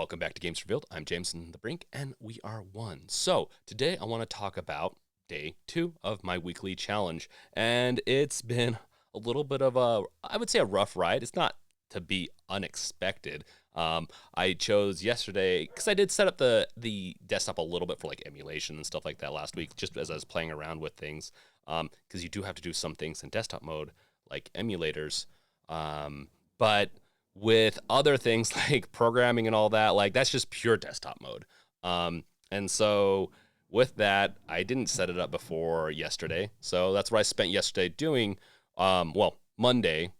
Welcome back to Games Revealed. I'm Jameson the Brink, and we are one. So today I want to talk about day 2 of my weekly challenge, and it's been a little bit of I would say a rough ride. It's not to be unexpected. I chose yesterday because I did set up the desktop a little bit for like emulation and stuff like that last week, just as I was playing around with things. Because you do have to do some things in desktop mode, like emulators, but with other things like programming and all that, like that's just pure desktop mode. And so with that, I didn't set it up before yesterday. So that's what I spent yesterday doing. Monday,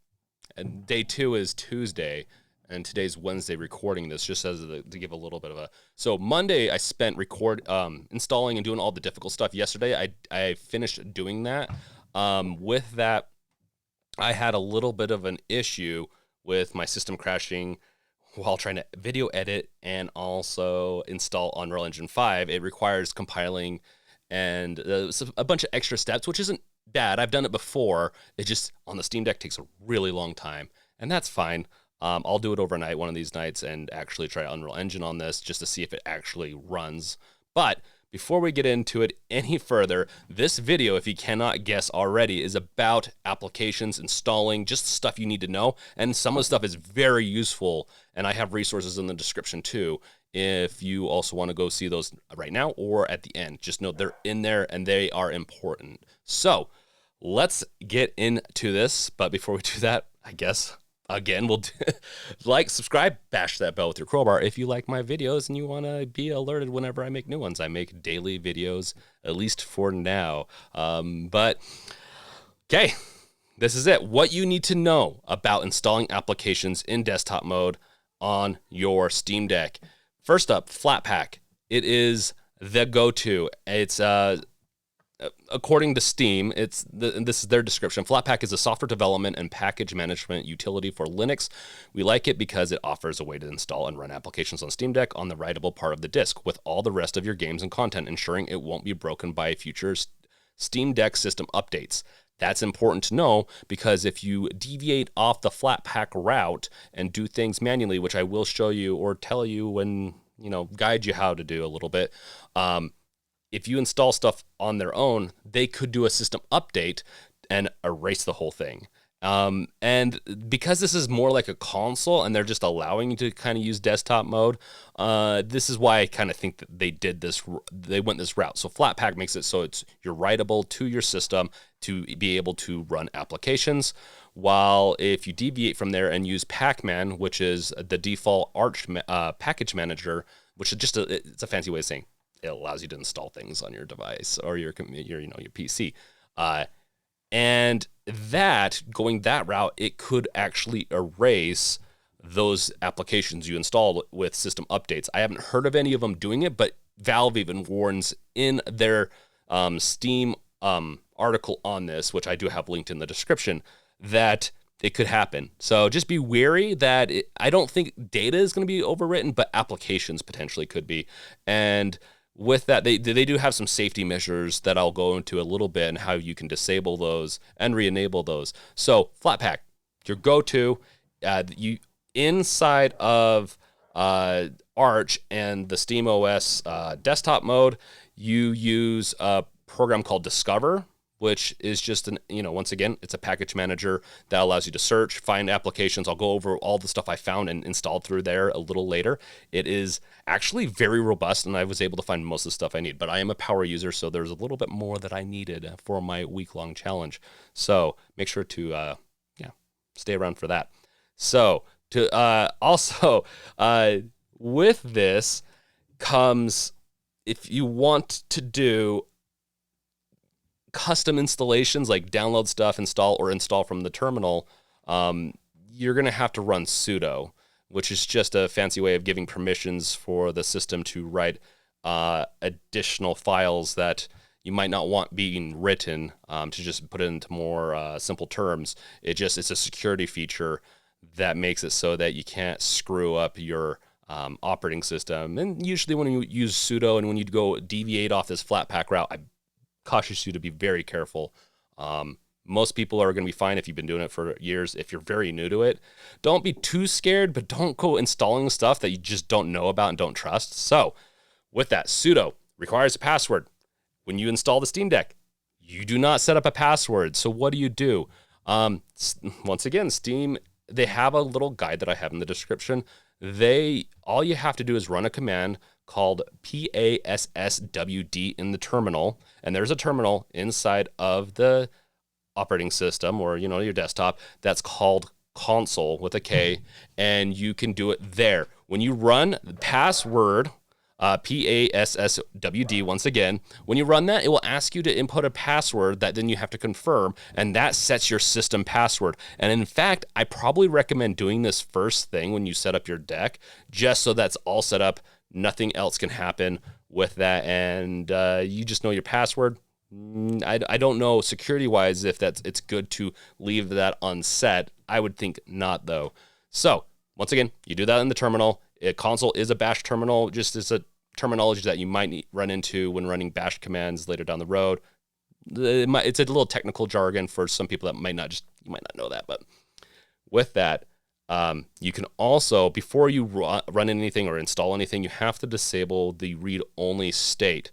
and day 2 is Tuesday, and today's Wednesday recording this, just as to give a little bit of a. So Monday I spent installing and doing all the difficult stuff. Yesterday I finished doing that. With that, I had a little bit of an issue with my system crashing while trying to video edit and also install Unreal Engine 5. It requires compiling and a bunch of extra steps, which isn't bad. I've done it before. It just, on the Steam Deck, takes a really long time, and that's fine. I'll do it overnight one of these nights and actually try Unreal Engine on this just to see if it actually runs. But before we get into it any further, this video, if you cannot guess already, is about applications, installing, just stuff you need to know. And some of the stuff is very useful, and I have resources in the description too, if you also want to go see those right now or at the end. Just know they're in there and they are important. So let's get into this. But before we do that, I guess, again, we'll like, subscribe, bash that bell with your crowbar if you like my videos and you want to be alerted whenever I make new ones. I make daily videos, at least for now. But okay, this is it. What you need to know about installing applications in desktop mode on your Steam Deck. First up, Flatpak. It is the go-to. It's according to Steam, this is their description. Flatpak is a software development and package management utility for Linux. We like it because it offers a way to install and run applications on Steam Deck on the writable part of the disk with all the rest of your games and content, ensuring it won't be broken by future Steam Deck system updates. That's important to know because if you deviate off the Flatpak route and do things manually, which I will show you or tell you when, guide you how to do a little bit, if you install stuff on their own, they could do a system update and erase the whole thing. And because this is more like a console and they're just allowing you to kind of use desktop mode, this is why I kind of think that they went this route. So Flatpak makes it so you're writable to your system to be able to run applications. While if you deviate from there and use pacman, which is the default Arch package manager, which is just it's a fancy way of saying it allows you to install things on your device or your PC. And that, going that route, it could actually erase those applications you install with system updates. I haven't heard of any of them doing it, but Valve even warns in their Steam article on this, which I do have linked in the description, that it could happen. So just be wary that I don't think data is going to be overwritten, but applications potentially could be. And with that, they do have some safety measures that I'll go into a little bit and how you can disable those and re-enable those. So Flatpak, your go-to, you inside of Arch and the SteamOS desktop mode, you use a program called Discover, which is just once again, it's a package manager that allows you to search, find applications. I'll go over all the stuff I found and installed through there a little later. It is actually very robust, and I was able to find most of the stuff I need, but I am a power user, so there's a little bit more that I needed for my week-long challenge. So make sure to, stay around for that. So also, with this comes, if you want to do custom installations like download stuff, install from the terminal, you're going to have to run sudo, which is just a fancy way of giving permissions for the system to write additional files that you might not want being written, to just put it into more simple terms. It's a security feature that makes it so that you can't screw up your operating system. And usually when you use sudo and when you go deviate off this Flatpak route, I cautious you to be very careful Most people are going to be fine if you've been doing it for years. If you're very new to it, don't be too scared, but don't go installing stuff that you just don't know about and don't trust. So with that, sudo requires a password. When you install the Steam Deck, you do not set up a password. So what do? Once again, Steam, they have a little guide that I have in the description. All you have to do is run a command called passwd in the terminal. And there's a terminal inside of the operating system or, your desktop that's called console with a K, and you can do it there. When you run the password, passwd, once again, when you run that, it will ask you to input a password that then you have to confirm, and that sets your system password. And in fact, I probably recommend doing this first thing when you set up your deck, just so that's all set up. Nothing else can happen with that, and you just know your password. I don't know security-wise if it's good to leave that unset. I would think not, though. So once again, you do that in the terminal. Console is a bash terminal, just as a terminology that you might run into when running bash commands later down the road. It's a little technical jargon for some people that might not know that. But with that, you can also, before you run anything or install anything, you have to disable the read-only state.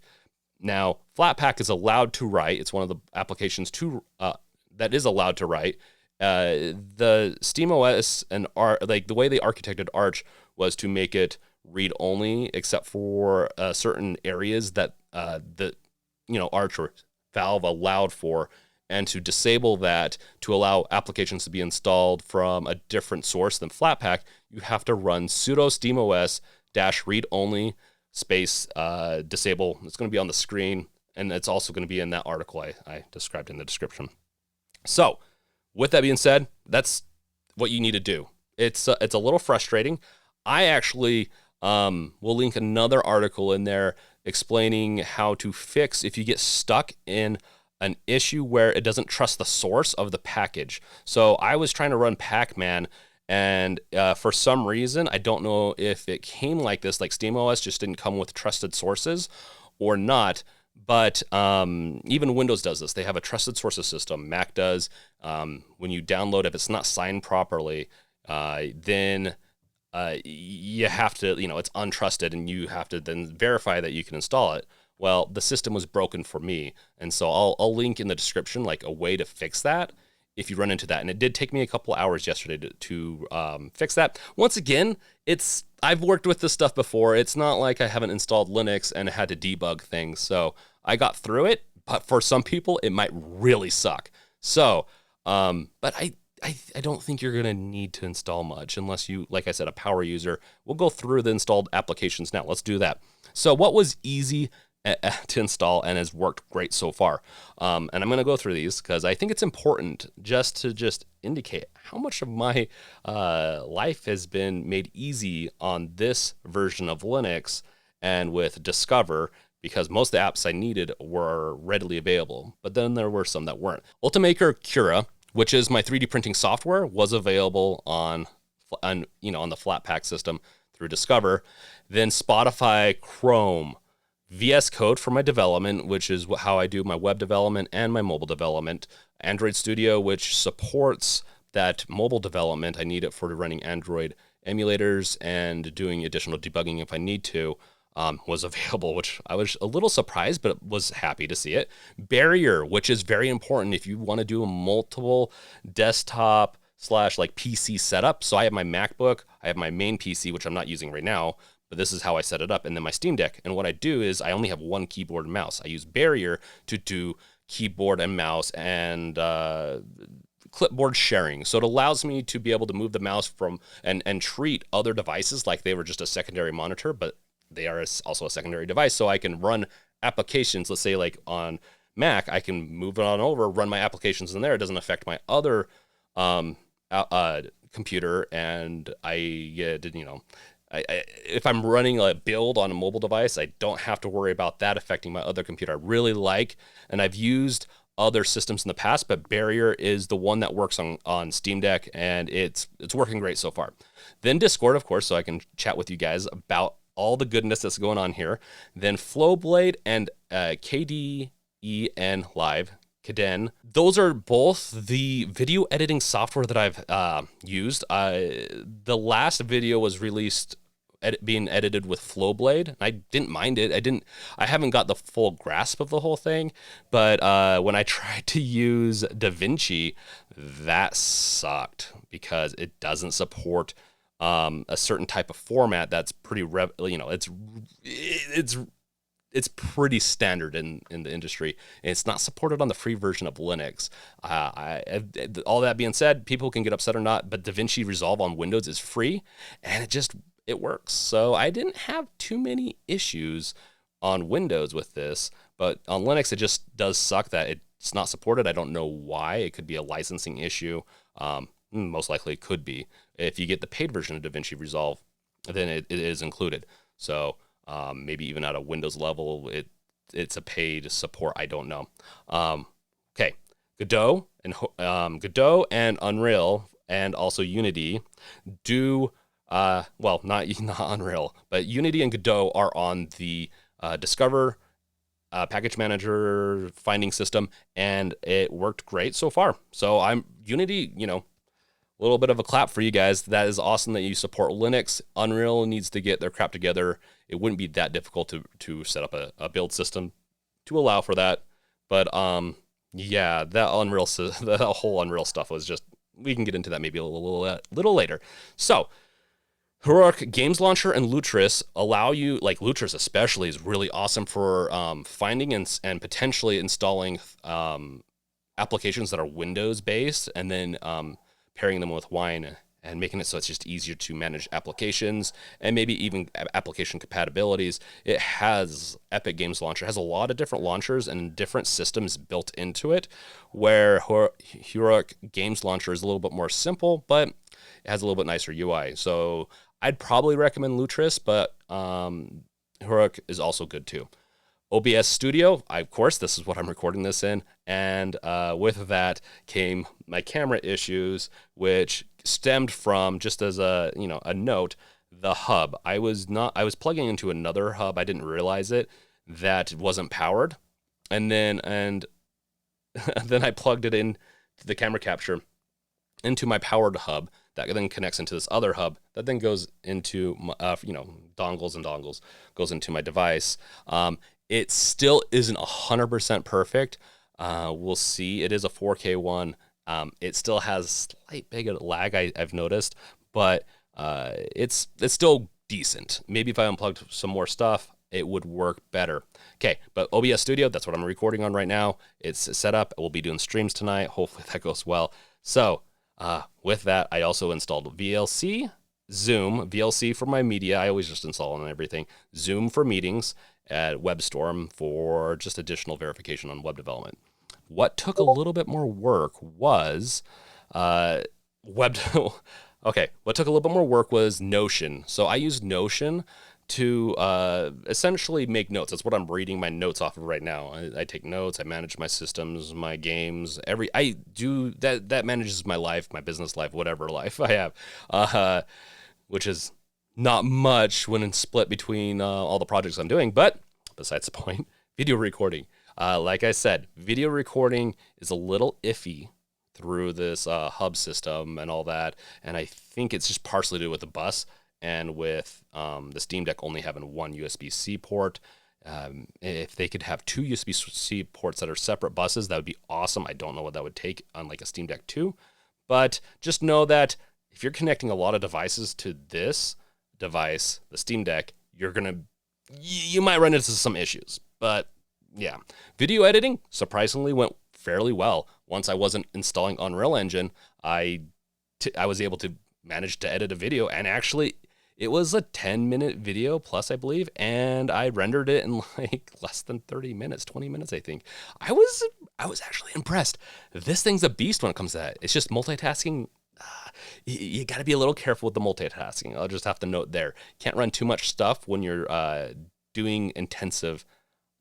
Now, Flatpak is allowed to write. It's one of the applications that is allowed to write. The SteamOS and the way they architected Arch was to make it read only, except for certain areas that Arch or Valve allowed for, and to disable that to allow applications to be installed from a different source than Flatpak, you have to run sudo steamos -read only space disable. It's going to be on the screen, and it's also going to be in that article I described in the description. So with that being said, that's what you need to do. It's a little frustrating. I actually will link another article in there explaining how to fix if you get stuck in an issue where it doesn't trust the source of the package. So I was trying to run pacman, and for some reason, I don't know if it came like this, like SteamOS just didn't come with trusted sources or not. But even Windows does this. They have a trusted sources system. Mac does. When you download, if it's not signed properly, then you have to, it's untrusted, and you have to then verify that you can install it. Well, the system was broken for me, and so I'll link in the description like a way to fix that if you run into that. And it did take me a couple hours yesterday to fix that. Once again, I've worked with this stuff before. It's not like I haven't installed Linux and had to debug things. So I got through it, but for some people, it might really suck. So, but I don't think you're going to need to install much unless you, like I said, a power user. We'll go through the installed applications now. Let's do that. So what was easy to install and has worked great so far? And I'm going to go through these because I think it's important to indicate how much of my life has been made easy on this version of Linux and with Discover, because most of the apps I needed were readily available, but then there were some that weren't. Ultimaker Cura, which is my 3D printing software, was available on the Flatpak system through Discover. Then Spotify, Chrome, VS Code for my development, which is how I do my web development and my mobile development. Android Studio, which supports that mobile development. I need it for running Android emulators and doing additional debugging if I need to. Was available, which I was a little surprised, but was happy to see it. Barrier, which is very important if you want to do a multiple desktop / PC setup. So I have my MacBook, I have my main PC, which I'm not using right now, but this is how I set it up, and then my Steam Deck. And what I do is I only have one keyboard and mouse. I use Barrier to do keyboard and mouse and clipboard sharing. So it allows me to be able to move the mouse from and treat other devices like they were just a secondary monitor, but they are also a secondary device. So I can run applications, let's say like on Mac, I can move it on over, run my applications in there. It doesn't affect my other computer. And if I'm running a build on a mobile device, I don't have to worry about that affecting my other computer. I really like, and I've used other systems in the past, but Barrier is the one that works on Steam Deck, and it's working great so far. Then Discord, of course, so I can chat with you guys about all the goodness that's going on here. Then Flowblade and KDEN Live, Caden. Those are both the video editing software that I've used. The last video was released being edited with Flowblade. I didn't mind it. I haven't got the full grasp of the whole thing, but when I tried to use DaVinci, that sucked because it doesn't support a certain type of format that's pretty it's pretty standard in the industry. And it's not supported on the free version of Linux. All that being said, people can get upset or not, but DaVinci Resolve on Windows is free, and it works. So I didn't have too many issues on Windows with this, but on Linux, it just does suck that it's not supported. I don't know why. It could be a licensing issue. Most likely it could be. If you get the paid version of DaVinci Resolve, then it is included. So maybe even at a Windows level, it's a paid support. I don't know. Okay, Godot and Unreal and also Unity do well, not Unreal, but Unity and Godot are on the Discover package manager finding system, and it worked great so far. So Unity, a little bit of a clap for you guys. That is awesome that you support Linux. Unreal needs to get their crap together. It wouldn't be that difficult to set up a build system to allow for that. But yeah, that whole Unreal stuff was just, we can get into that maybe a little later. So Heroic Games Launcher and Lutris allow you, like Lutris especially is really awesome for finding and potentially installing applications that are Windows based, and then pairing them with Wine and making it so it's just easier to manage applications and maybe even application compatibilities. Epic Games Launcher has a lot of different launchers and different systems built into it, where Heroic Games Launcher is a little bit more simple, but it has a little bit nicer UI. So I'd probably recommend Lutris, but Heroic is also good too. OBS Studio, of course, this is what I'm recording this in, and with that came my camera issues, which stemmed from, just as a note, the hub. I was plugging into another hub. I didn't realize it, that wasn't powered, and then then I plugged it in to the camera capture into my powered hub that then connects into this other hub that then goes into dongles goes into my device. It still isn't 100% perfect. We'll see. It is a 4K one. It still has slight bit of lag, I've noticed, but it's still decent. Maybe if I unplugged some more stuff, it would work better. Okay, but OBS Studio, that's what I'm recording on right now. It's set up. We'll be doing streams tonight. Hopefully that goes well. So with that, I also installed VLC, Zoom, VLC for my media. I always just install on everything. Zoom for meetings, at WebStorm for just additional verification on web development. What took a little bit more work was what took a little bit more work was Notion. So I use Notion to essentially make notes. That's what I'm reading my notes off of right now. I take notes, I manage my systems, my games, I do that manages my life, my business life, whatever life I have, which is not much when it's split between all the projects I'm doing, but besides the point, video recording. Like I said, video recording is a little iffy through this hub system and all that, and I think it's just partially to do with the bus and with the Steam Deck only having one USB-C port. If they could have two USB-C ports that are separate buses, that would be awesome. I don't know what that would take on like a Steam Deck 2, but just know that if you're connecting a lot of devices to this device, the Steam Deck, you might run into some issues. But yeah, video editing surprisingly went fairly well. Once I wasn't installing Unreal Engine, I was able to manage to edit a video, and actually it was a 10-minute video plus, I believe, and I rendered it in like less than 30 minutes, 20 minutes, I think. I was actually impressed. This thing's a beast when it comes to that. It's just multitasking. You got to be a little careful with the multitasking. I'll just have to note there. Can't run too much stuff when you're doing intensive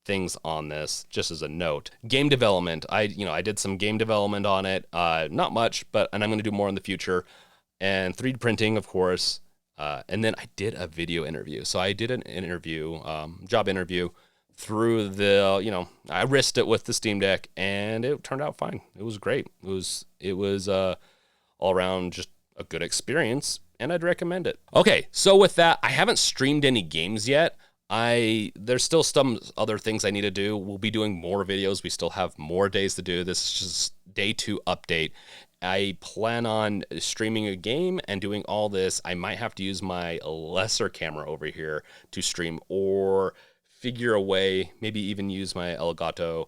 things on this, just as a note. Game development. I did some game development on it. Not much, and I'm going to do more in the future. And 3D printing, of course. And then I did a video interview. So I did an interview, job interview through the, I risked it with the Steam Deck, and it turned out fine. It was great. It was all around just a good experience, and I'd recommend it. Okay, so with that, I haven't streamed any games yet. There's still some other things I need to do. We'll be doing more videos. We still have more days to do. This is just day 2 update. I plan on streaming a game and doing all this. I might have to use my lesser camera over here to stream, or figure a way, maybe even use my Elgato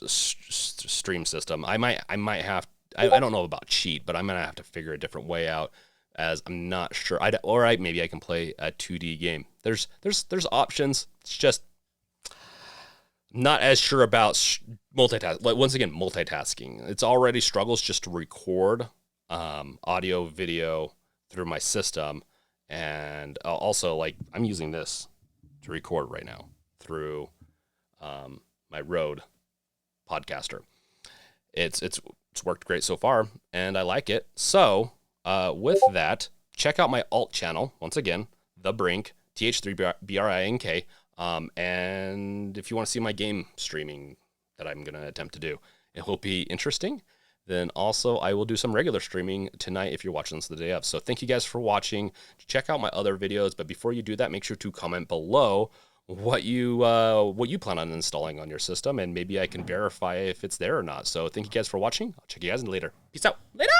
stream system. I might have, I don't know about cheat, but I'm gonna have to figure a different way out, as I'm not sure. Maybe I can play a 2D game. There's options. It's just not as sure about multitask. Once again, multitasking. It's already struggles just to record audio, video through my system, and also like I'm using this to record right now through my Rode podcaster. It's worked great so far, and I like it. So with that, check out my alt channel once again, The Brink, TH3BRINK. And if you want to see my game streaming that I'm going to attempt to do, it will be interesting. Then also I will do some regular streaming tonight if you're watching this the day of. So thank you guys for watching. Check out my other videos, but before you do that, make sure to comment below what you plan on installing on your system, and maybe I can verify if it's there or not. So thank you guys for watching. I'll check you guys in later. Peace out. Later.